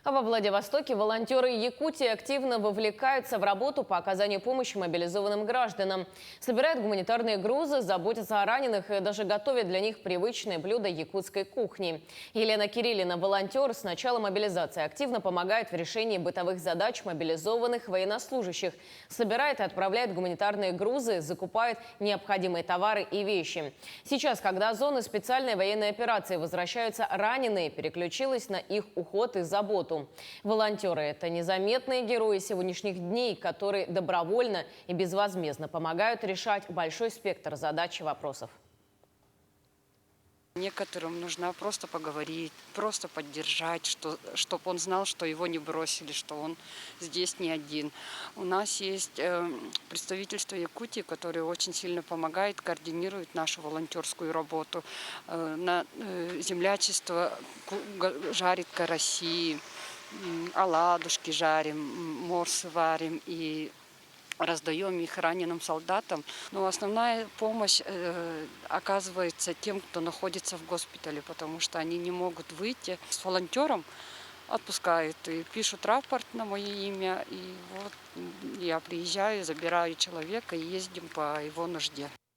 А во Владивостоке волонтеры Якутии активно вовлекаются в работу по оказанию помощи мобилизованным гражданам. Собирают гуманитарные грузы, заботятся о раненых и даже готовят для них привычные блюда якутской кухни. Елена Кириллина, волонтер, с начала мобилизации активно помогает в решении бытовых задач мобилизованных военнослужащих. Собирает и отправляет гуманитарные грузы, закупает необходимые товары и вещи. Сейчас, когда зоны специальной военной операции возвращаются раненые, переключилась на их уход и заботу. Волонтеры – это незаметные герои сегодняшних дней, которые добровольно и безвозмездно помогают решать большой спектр задач и вопросов. Некоторым нужно просто поговорить, просто поддержать, чтобы он знал, что его не бросили, что он здесь не один. У нас есть представительство Якутии, которое очень сильно помогает, координирует нашу волонтерскую работу. На землячество жарит караси, оладушки жарим, морсы варим и раздаем их раненым солдатам. Но основная помощь оказывается тем, кто находится в госпитале, потому что они не могут выйти. С волонтером отпускают и пишут рапорт на мое имя. И вот я приезжаю, забираю человека и ездим по его нужде.